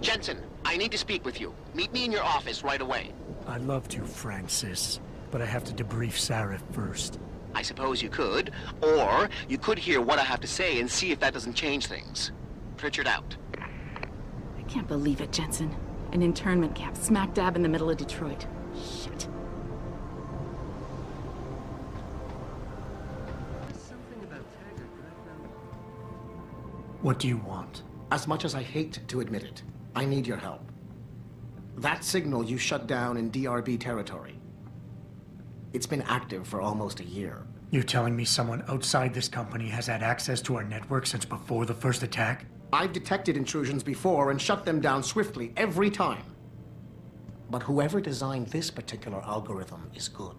Jensen, I need to speak with you. Meet me in your office right away. I'd love to, Francis, but I have to debrief Sarif first. I suppose you could, or you could hear what I have to say and see if that doesn't change things. Pritchard out. I can't believe it, Jensen. An internment camp smack dab in the middle of Detroit. Shit. What do you want? As much as I hate to admit it, I need your help. That signal you shut down in DRB territory. It's been active for almost a year. You're telling me someone outside this company has had access to our network since before the first attack? I've detected intrusions before and shut them down swiftly every time. But whoever designed this particular algorithm is good.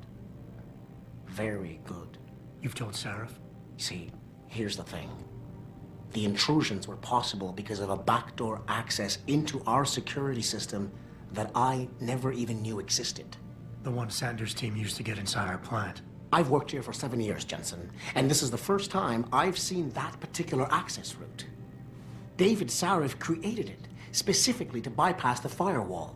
Very good. You've told Sarif? See, here's the thing. The intrusions were possible because of a backdoor access into our security system that I never even knew existed. The one Sanders' team used to get inside our plant. I've worked here for 7 years, Jensen, and this is the first time I've seen that particular access route. David Sarif created it specifically to bypass the firewall.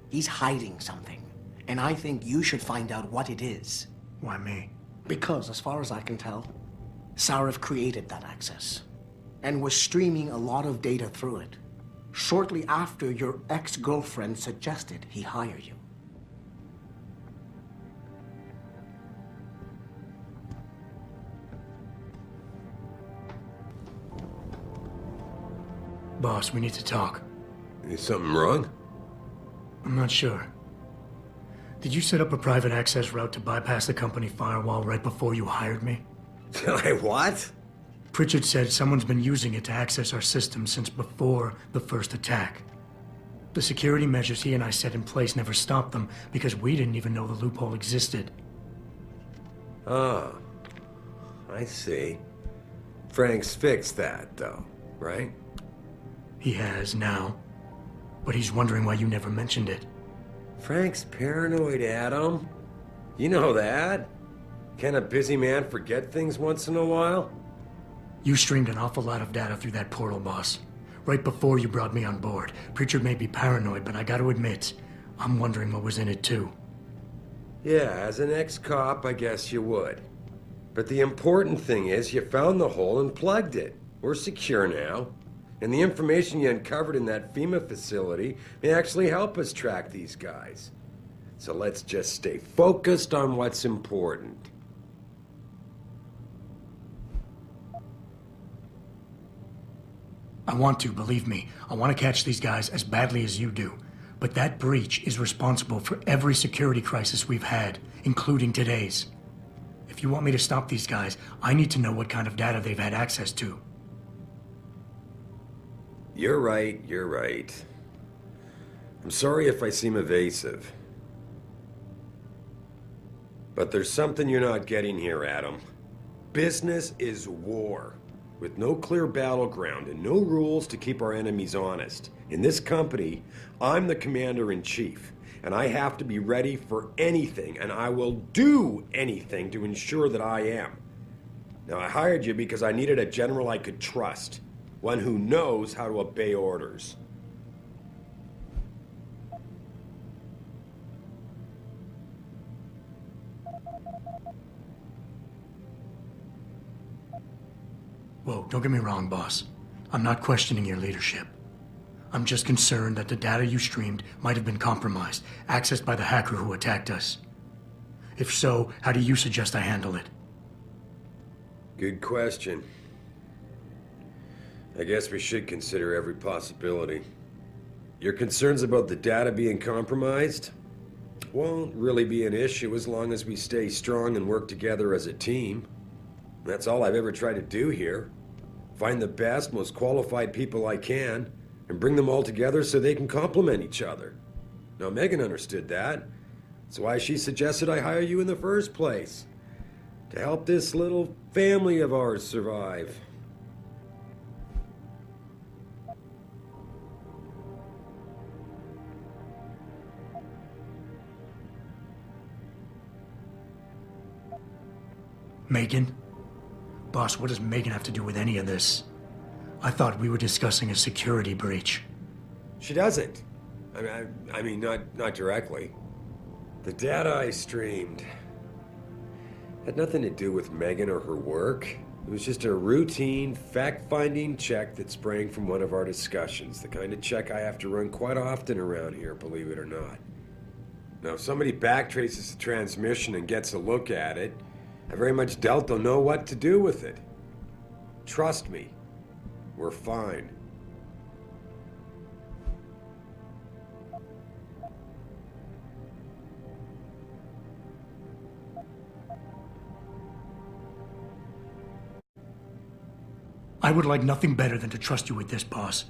He's hiding something, and I think you should find out what it is. Why me? Because, as far as I can tell, Sarif created that access and was streaming a lot of data through it shortly after your ex-girlfriend suggested he hire you. Boss, we need to talk. Is something wrong? I'm not sure. Did you set up a private access route to bypass the company firewall right before you hired me? What? Pritchard said someone's been using it to access our system since before the first attack. The security measures he and I set in place never stopped them because we didn't even know the loophole existed. Oh, I see. Frank's fixed that, though, right? He has now, but he's wondering why you never mentioned it. Frank's paranoid, Adam. You know that. Can a busy man forget things once in a while? You streamed an awful lot of data through that portal, boss. Right before you brought me on board. Pritchard may be paranoid, but I gotta admit, I'm wondering what was in it too. Yeah, as an ex-cop, I guess you would. But the important thing is you found the hole and plugged it. We're secure now. And the information you uncovered in that FEMA facility may actually help us track these guys. So let's just stay focused on what's important. I want to, believe me. I want to catch these guys as badly as you do. But that breach is responsible for every security crisis we've had, including today's. If you want me to stop these guys, I need to know what kind of data they've had access to. You're right, you're right. I'm sorry if I seem evasive. But there's something you're not getting here, Adam. Business is war, with no clear battleground and no rules to keep our enemies honest. In this company, I'm the commander-in-chief, and I have to be ready for anything, and I will do anything to ensure that I am. Now, I hired you because I needed a general I could trust. One who knows how to obey orders. Whoa, don't get me wrong, boss. I'm not questioning your leadership. I'm just concerned that the data you streamed might have been compromised, accessed by the hacker who attacked us. If so, how do you suggest I handle it? Good question. I guess we should consider every possibility. Your concerns about the data being compromised won't really be an issue as long as we stay strong and work together as a team. That's all I've ever tried to do here. Find the best, most qualified people I can, and bring them all together so they can complement each other. Now, Megan understood that. That's why she suggested I hire you in the first place. To help this little family of ours survive. Megan? Boss, what does Megan have to do with any of this? I thought we were discussing a security breach. She doesn't. I mean, not directly. The data I streamed had nothing to do with Megan or her work. It was just a routine, fact-finding check that sprang from one of our discussions. The kind of check I have to run quite often around here, believe it or not. Now, if somebody backtraces the transmission and gets a look at it, I very much doubt they'll know what to do with it. Trust me, we're fine. I would like nothing better than to trust you with this, boss.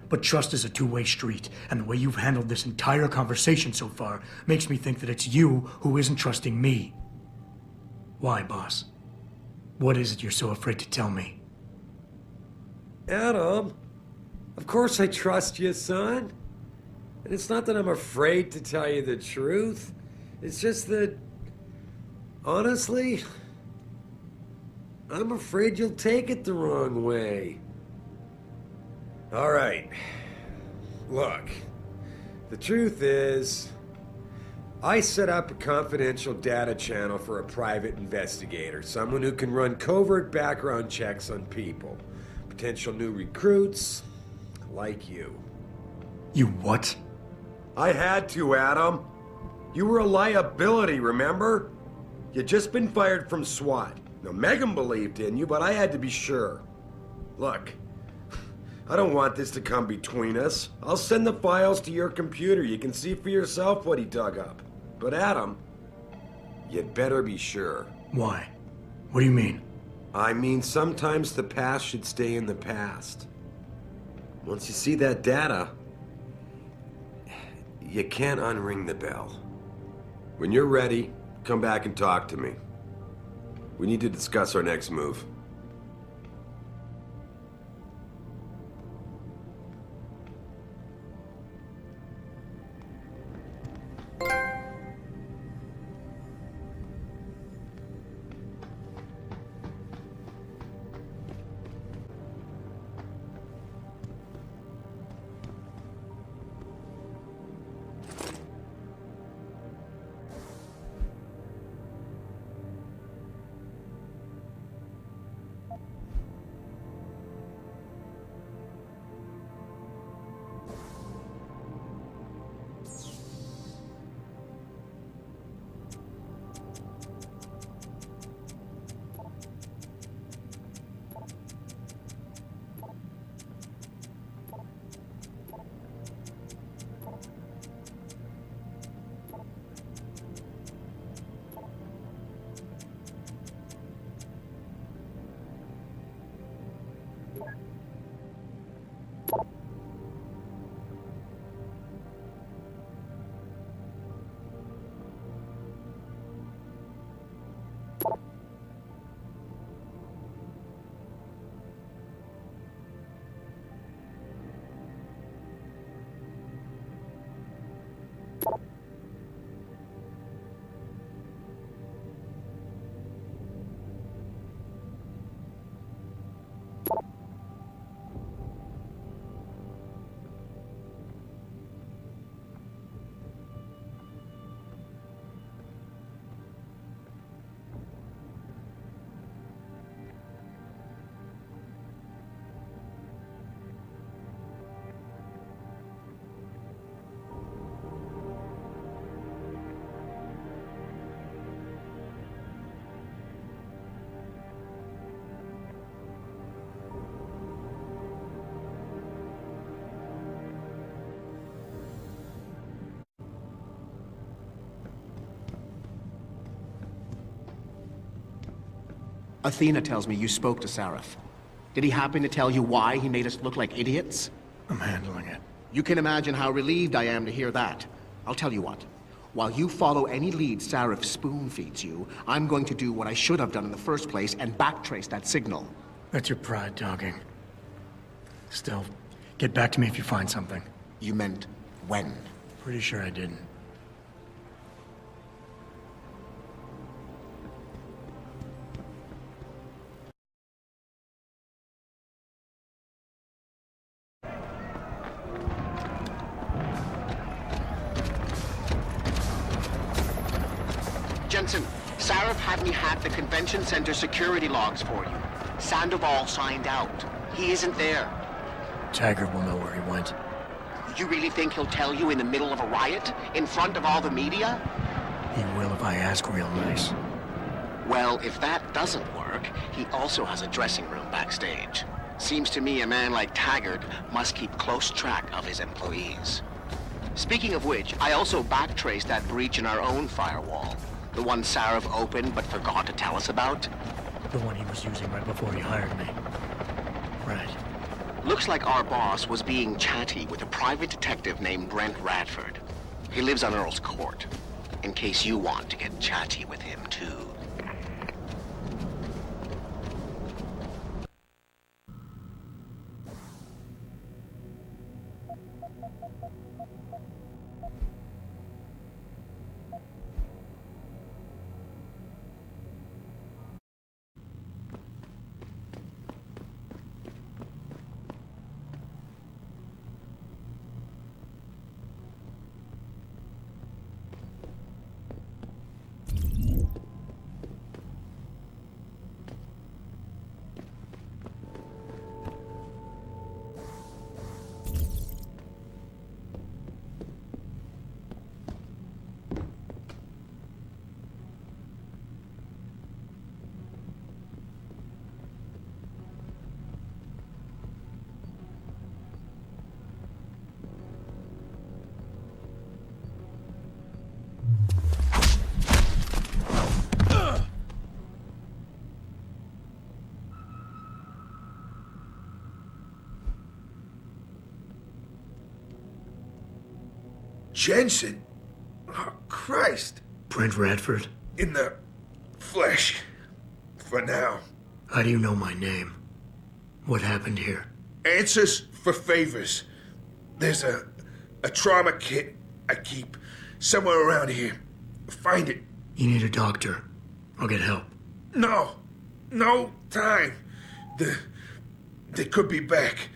But trust is a two-way street, and the way you've handled this entire conversation so far makes me think that it's you who isn't trusting me. Why, boss? What is it you're so afraid to tell me? Adam, of course I trust you, son. And it's not that I'm afraid to tell you the truth. It's just that, honestly, I'm afraid you'll take it the wrong way. All right. Look, the truth is, I set up a confidential data channel for a private investigator, someone who can run covert background checks on people, potential new recruits, like you. You what? I had to, Adam. You were a liability, remember? You'd just been fired from SWAT. Now, Megan believed in you, but I had to be sure. Look, I don't want this to come between us. I'll send the files to your computer. You can see for yourself what he dug up. But Adam, you'd better be sure. Why? What do you mean? I mean, sometimes the past should stay in the past. Once you see that data, you can't unring the bell. When you're ready, come back and talk to me. We need to discuss our next move. Athena tells me you spoke to Sarif. Did he happen to tell you why he made us look like idiots? I'm handling it. You can imagine how relieved I am to hear that. I'll tell you what. While you follow any lead Sarif spoon-feeds you, I'm going to do what I should have done in the first place and backtrace that signal. That's your pride talking. Still, get back to me if you find something. You meant when? Pretty sure I didn't. Jensen, Sarif had me hack the convention center security logs for you. Sandoval signed out. He isn't there. Taggart will know where he went. You really think he'll tell you in the middle of a riot? In front of all the media? He will if I ask real nice. Well, if that doesn't work, he also has a dressing room backstage. Seems to me a man like Taggart must keep close track of his employees. Speaking of which, I also backtraced that breach in our own firewall. The one Sarif opened but forgot to tell us about. The one he was using right before he hired me. Right. Looks like our boss was being chatty with a private detective named Brent Radford. He lives on Earl's Court, in case you want to get chatty with him too. Jensen? Oh, Christ. Brent Radford? In the flesh. For now. How do you know my name? What happened here? Answers for favors. There's a trauma kit I keep somewhere around here. Find it. You need a doctor. I'll get help. No time. They could be back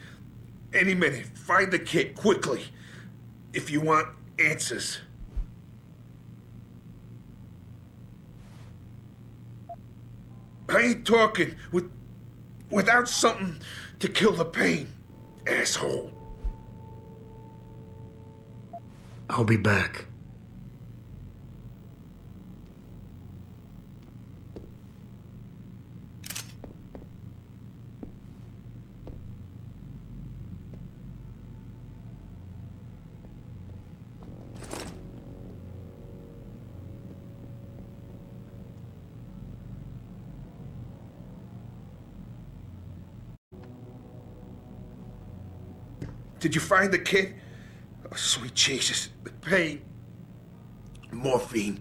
any minute. Find the kit quickly if you want answers. I ain't talking without something to kill the pain, asshole. I'll be back. Did you find the kit? Oh, sweet Jesus. The pain. Morphine.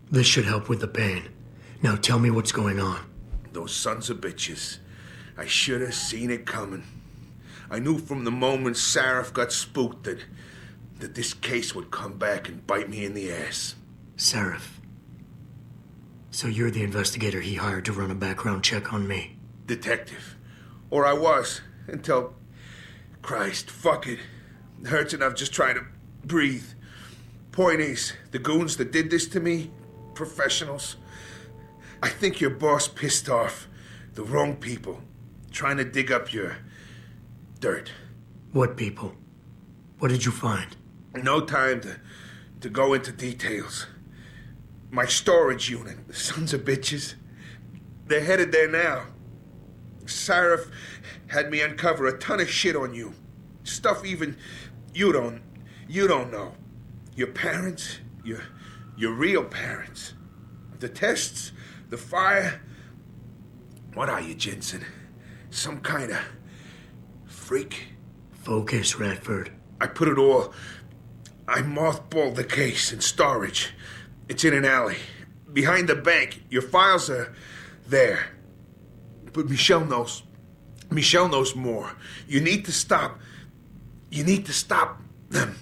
This should help with the pain. Now tell me what's going on. Those sons of bitches. I should have seen it coming. I knew from the moment Sarif got spooked that this case would come back and bite me in the ass. Sarif. So you're the investigator he hired to run a background check on me? Detective. Or I was, until... Christ, fuck it. It hurts enough just trying to breathe. Point is, the goons that did this to me, professionals. I think your boss pissed off the wrong people, trying to dig up your dirt. What people? What did you find? No time to go into details. My storage unit, the sons of bitches. They're headed there now. Sarif had me uncover a ton of shit on you. Stuff even you don't know. Your parents, your real parents. The tests, the fire. What are you, Jensen? Some kind of freak? Focus, Radford. I mothballed the case in storage. It's in an alley. Behind the bank. Your files are there. But Michelle knows. Michelle knows more. You need to stop them.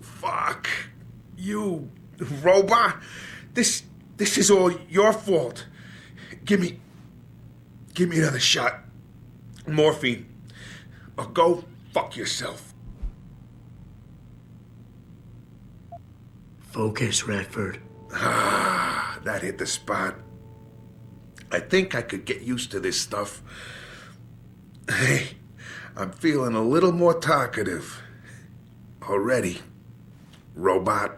Fuck. You robot. This is all your fault. Give me another shot. Morphine. Or go fuck yourself. Focus, Radford. Ah, that hit the spot. I think I could get used to this stuff. Hey, I'm feeling a little more talkative. Already. Robot.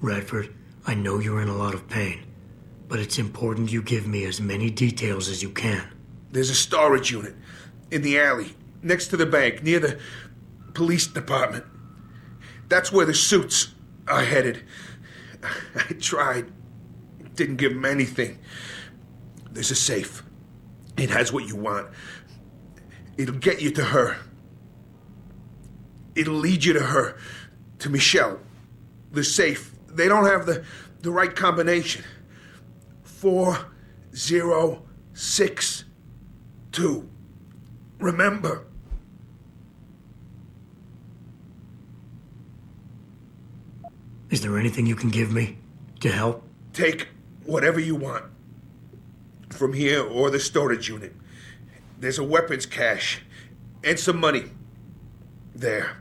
Radford, I know you're in a lot of pain, but it's important you give me as many details as you can. There's a storage unit in the alley, next to the bank, near the police department. That's where the suits are headed. I tried. Didn't give them anything. There's a safe. It has what you want. It'll get you to her. It'll lead you to her. To Michelle. The safe. They don't have the right combination. 4062. Remember. Is there anything you can give me to help? Take whatever you want. From here or the storage unit. There's a weapons cache. And some money. There.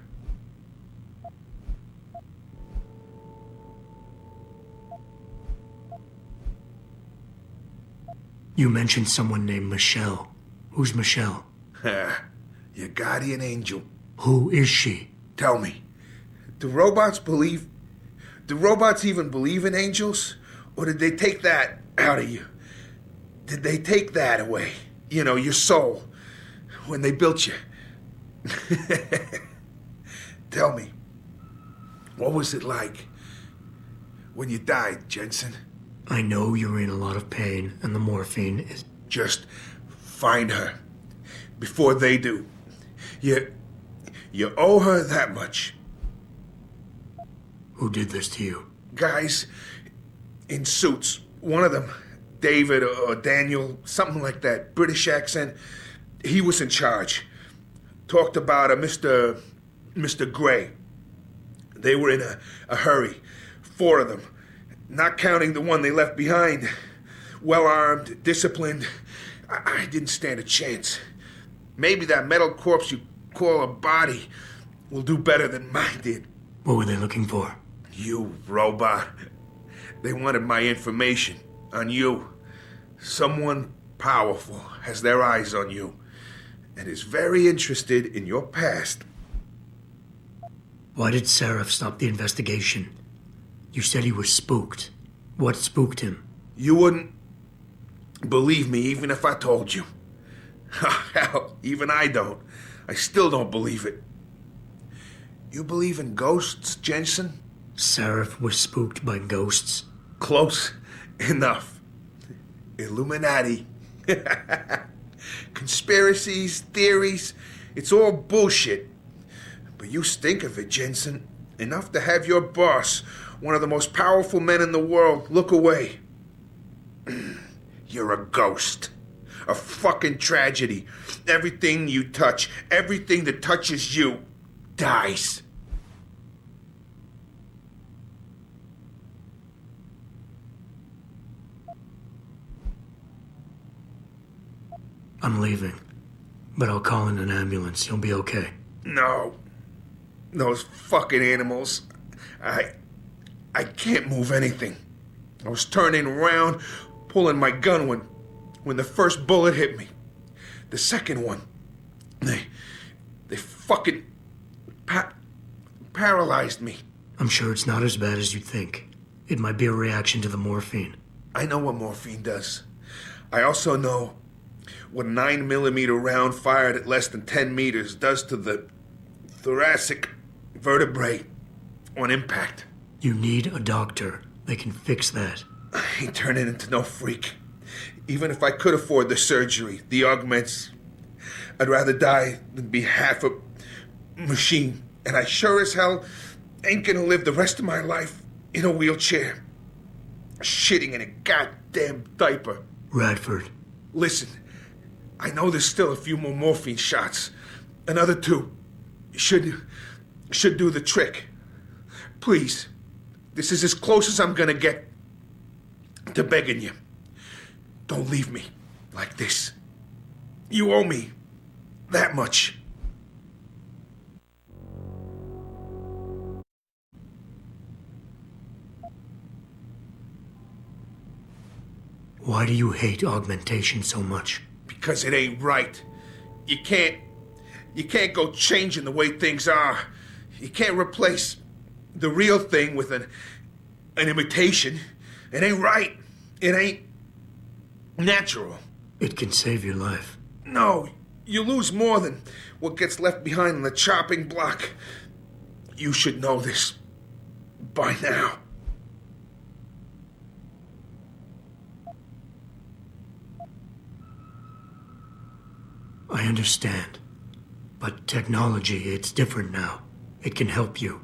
You mentioned someone named Michelle. Who's Michelle? Your guardian angel. Who is she? Tell me, do robots even believe in angels? Or did they take that out of you? Did they take that away? You know, your soul, when they built you? Tell me, what was it like when you died, Jensen? I know you're in a lot of pain, and the morphine is... Just find her before they do. You owe her that much. Who did this to you? Guys in suits. One of them, David or Daniel, something like that, British accent. He was in charge. Talked about a Mr. Gray. They were in a hurry. 4 of them. Not counting the one they left behind. Well-armed, disciplined. I didn't stand a chance. Maybe that metal corpse you call a body will do better than mine did. What were they looking for? You robot. They wanted my information on you. Someone powerful has their eyes on you and is very interested in your past. Why did Sarif stop the investigation? You said he was spooked. What spooked him? You wouldn't believe me even if I told you. Hell, even I don't. I still don't believe it. You believe in ghosts, Jensen? Sarif was spooked by ghosts? Close enough. Illuminati. Conspiracies, theories, it's all bullshit. But you stink of it, Jensen. Enough to have your boss, one of the most powerful men in the world, look away. You're a ghost. A fucking tragedy. Everything you touch, everything that touches you, dies. I'm leaving, but I'll call in an ambulance. You'll be okay. No. Those fucking animals. I can't move anything. I was turning around, pulling my gun when the first bullet hit me. The second one, they fucking paralyzed me. I'm sure it's not as bad as you think. It might be a reaction to the morphine. I know what morphine does. I also know what a 9mm round fired at less than 10 meters does to the thoracic vertebrae on impact. You need a doctor. They can fix that. I ain't turning into no freak. Even if I could afford the surgery, the augments, I'd rather die than be half a machine. And I sure as hell ain't gonna live the rest of my life in a wheelchair, shitting in a goddamn diaper. Radford. Listen, I know there's still a few more morphine shots. Another 2 should do the trick. Please, this is as close as I'm gonna get to begging you. Don't leave me like this. You owe me that much. Why do you hate augmentation so much? Because it ain't right. You can't go changing the way things are. You can't replace the real thing with an imitation. It ain't right. It ain't natural. It can save your life. No, you lose more than what gets left behind on the chopping block. You should know this by now. I understand. But technology, it's different now. It can help you.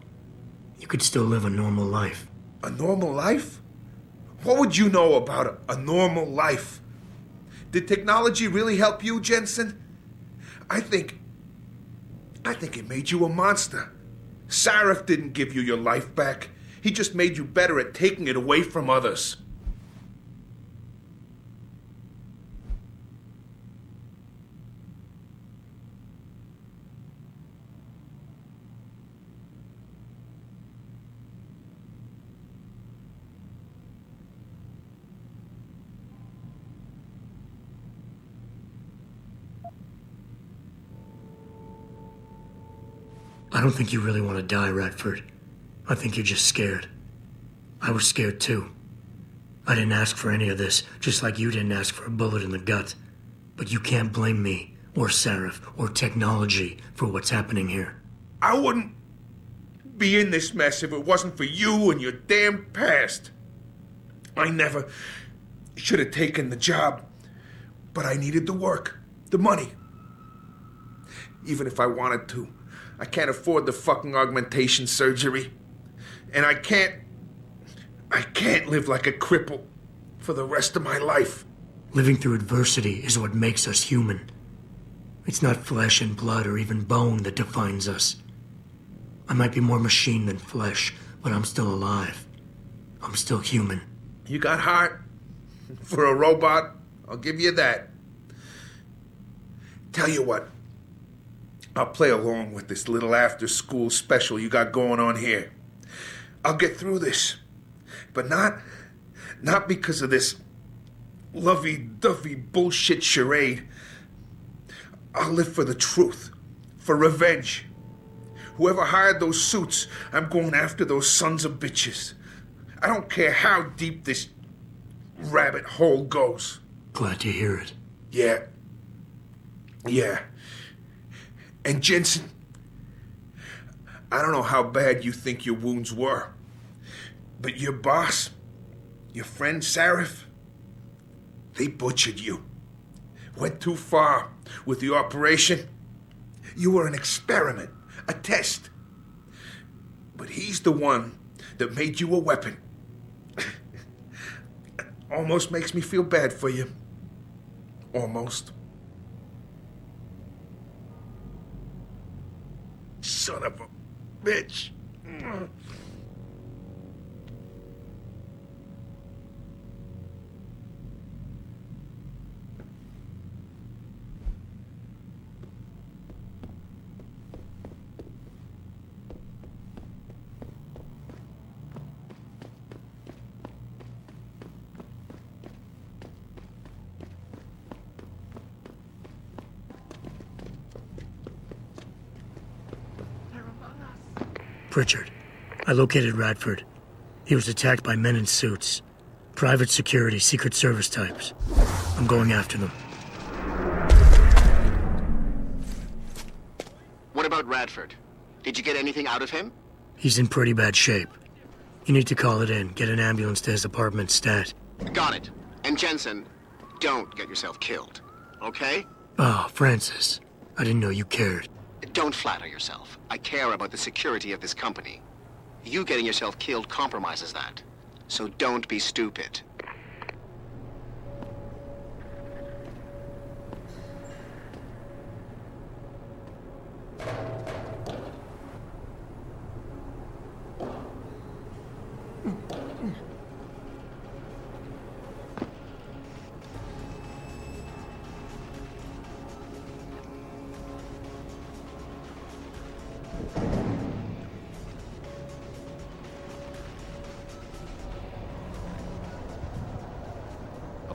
You could still live a normal life. A normal life? What would you know about a normal life? Did technology really help you, Jensen? I think it made you a monster. Sarif didn't give you your life back. He just made you better at taking it away from others. I don't think you really want to die, Radford. I think you're just scared. I was scared too. I didn't ask for any of this, just like you didn't ask for a bullet in the gut. But you can't blame me, or Sarif, or technology for what's happening here. I wouldn't be in this mess if it wasn't for you and your damn past. I never should have taken the job, but I needed the work, the money. Even if I wanted to, I can't afford the fucking augmentation surgery. And I can't live like a cripple for the rest of my life. Living through adversity is what makes us human. It's not flesh and blood or even bone that defines us. I might be more machine than flesh, but I'm still alive. I'm still human. You got heart for a robot, I'll give you that. Tell you what, I'll play along with this little after-school special you got going on here. I'll get through this, but not because of this lovey-dovey bullshit charade. I'll live for the truth, for revenge. Whoever hired those suits, I'm going after those sons of bitches. I don't care how deep this rabbit hole goes. Glad to hear it. Yeah. And Jensen, I don't know how bad you think your wounds were, but your boss, your friend Sarif, they butchered you. Went too far with the operation. You were an experiment, a test. But he's the one that made you a weapon. Almost makes me feel bad for you. Almost. Son of a bitch. Pritchard, I located Radford. He was attacked by men in suits. Private security, Secret Service types. I'm going after them. What about Radford? Did you get anything out of him? He's in pretty bad shape. You need to call it in, get an ambulance to his apartment stat. Got it. And Jensen, don't get yourself killed, okay? Oh, Francis. I didn't know you cared. Don't flatter yourself. I care about the security of this company. You getting yourself killed compromises that. So don't be stupid.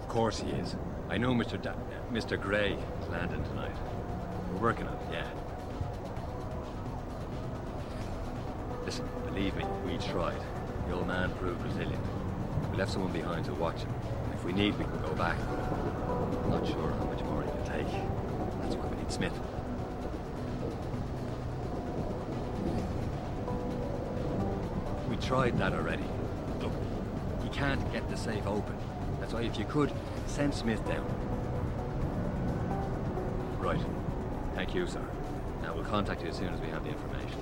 Of course he is. I know Mr. Gray is landing tonight. We're working on it, yeah. Listen, believe me, we tried. The old man proved resilient. We left someone behind to watch him. If we need, we can go back. I'm not sure how much more he can take. That's why we need Smith. We tried that already. Look, he can't get the safe open. That's why if you could, send Smith down. Right. Thank you, sir. Now we'll contact you as soon as we have the information.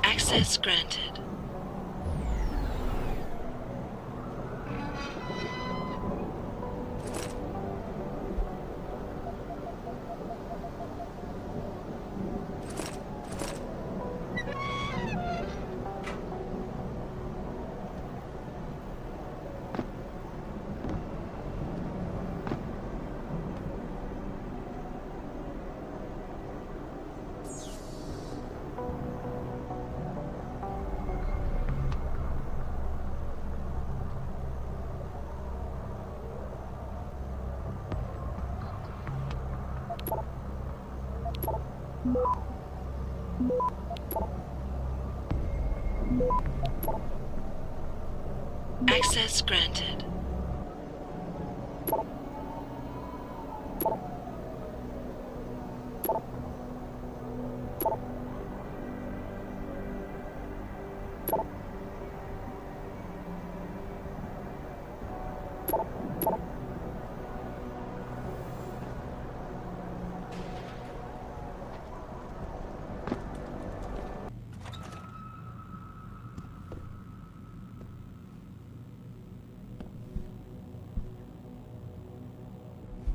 Access granted. Access granted.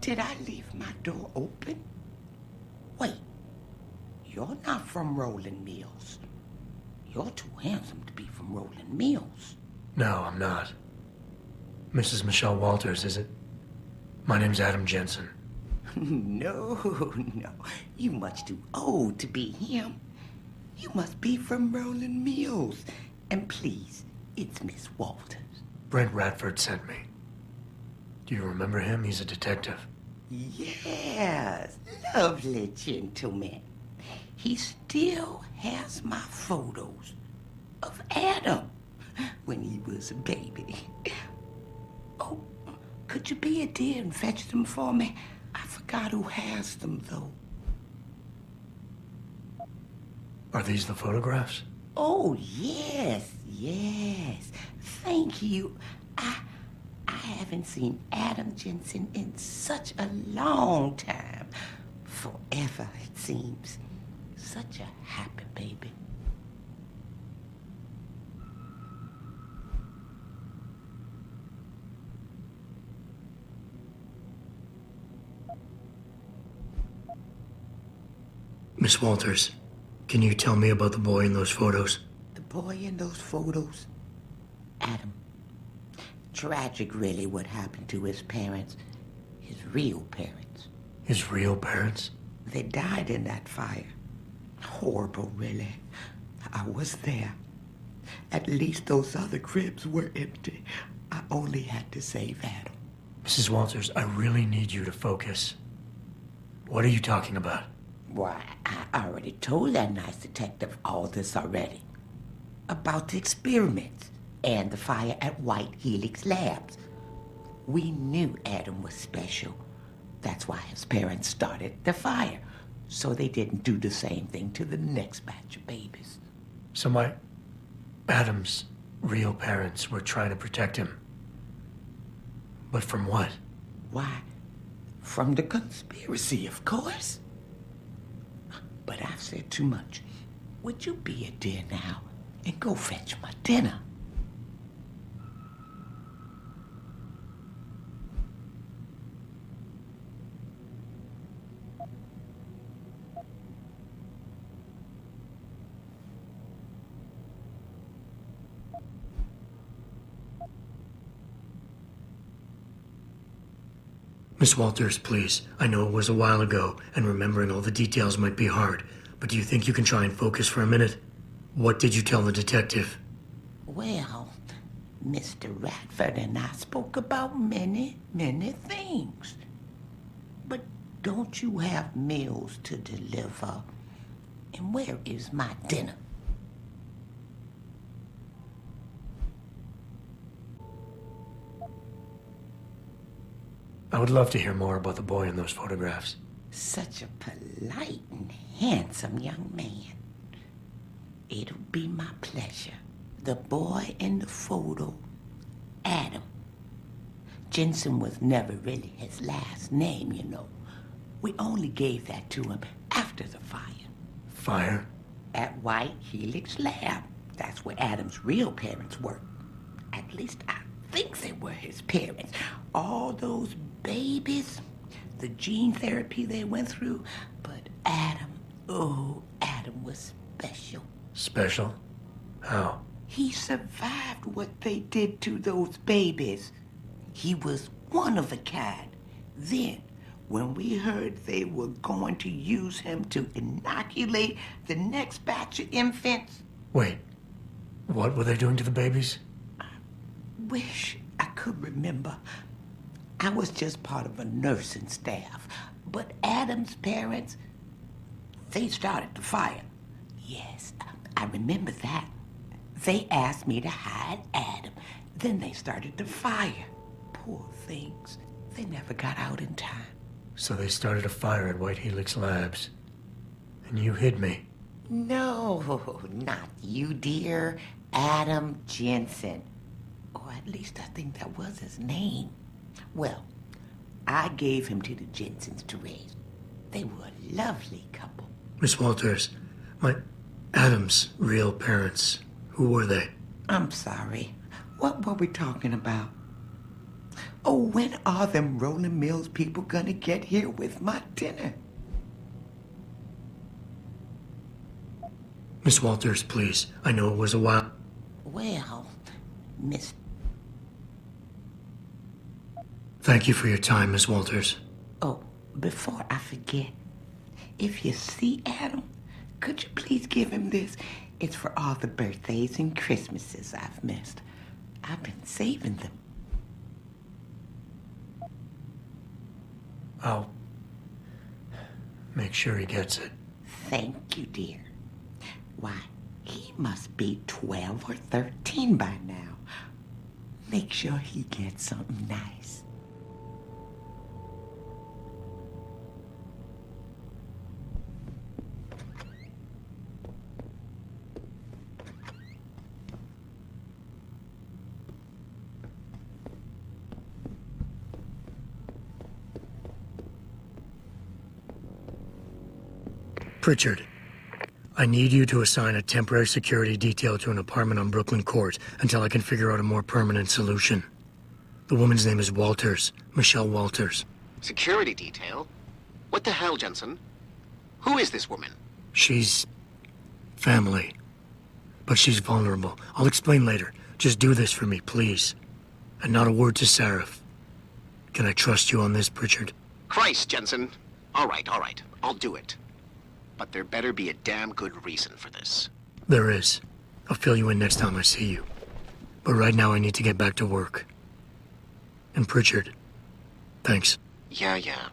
Did I leave my door open? Wait, you're not from Rolling Mills. You're too handsome to be from Rolling Mills. No, I'm not. Mrs. Michelle Walters, is it? My name's Adam Jensen. No. You much too old to be him. You must be from Rolling Mills. And please, it's Miss Walters. Brent Radford sent me. Do you remember him? He's a detective. Yes, lovely gentleman. He still has my photos of Adam when he was a baby. Oh, could you be a dear and fetch them for me? I forgot who has them, though. Are these the photographs? Oh, yes. Thank you. I haven't seen Adam Jensen in such a long time. Forever, it seems. Such a happy baby. Miss Walters, can you tell me about the boy in those photos? The boy in those photos? Adam. Tragic, really, what happened to his parents. His real parents. His real parents? They died in that fire. Horrible, really. I was there. At least those other cribs were empty. I only had to save Adam. Mrs. Walters, I really need you to focus. What are you talking about? Why, I already told that nice detective all this already. About the experiments and the fire at White Helix Labs. We knew Adam was special. That's why his parents started the fire, so they didn't do the same thing to the next batch of babies. So Adam's real parents were trying to protect him. But from what? Why, from the conspiracy, of course. But I've said too much. Would you be a dear now and go fetch my dinner? Miss Walters, please. I know it was a while ago, and remembering all the details might be hard, but do you think you can try and focus for a minute? What did you tell the detective? Well, Mr. Radford and I spoke about many things. But don't you have meals to deliver? And where is my dinner? I would love to hear more about the boy in those photographs. Such a polite and handsome young man. It'll be my pleasure. The boy in the photo, Adam. Jensen was never really his last name, you know. We only gave that to him after the fire. Fire? At White Helix Lab. That's where Adam's real parents worked. At least I think they were his parents. All those babies, the gene therapy they went through. But Adam, Adam was special. Special? How? He survived what they did to those babies. He was one of a kind. Then, when we heard they were going to use him to inoculate the next batch of infants... Wait, what were they doing to the babies? I wish I could remember. I was just part of a nursing staff. But Adam's parents, they started the fire. Yes, I remember that. They asked me to hide Adam. Then they started the fire. Poor things. They never got out in time. So they started a fire at White Helix Labs. And you hid me. No, not you, dear. Adam Jensen. Or at least I think that was his name. Well, I gave him to the Jensens to raise. They were a lovely couple. Miss Walters, Adam's real parents, who were they? I'm sorry. What were we talking about? Oh, when are them Rolling Mills people gonna get here with my dinner? Miss Walters, please. I know it was a while. Well, Miss... Thank you for your time, Miss Walters. Oh, before I forget, if you see Adam, could you please give him this? It's for all the birthdays and Christmases I've missed. I've been saving them. I'll make sure he gets it. Thank you, dear. Why, he must be 12 or 13 by now. Make sure he gets something nice. Pritchard, I need you to assign a temporary security detail to an apartment on Brooklyn Court until I can figure out a more permanent solution. The woman's name is Walters, Michelle Walters. Security detail? What the hell, Jensen? Who is this woman? She's family, but she's vulnerable. I'll explain later. Just do this for me, please. And not a word to Sarif. Can I trust you on this, Pritchard? Christ, Jensen. All right. I'll do it. But there better be a damn good reason for this. There is. I'll fill you in next time I see you. But right now I need to get back to work. And Pritchard, thanks. Yeah.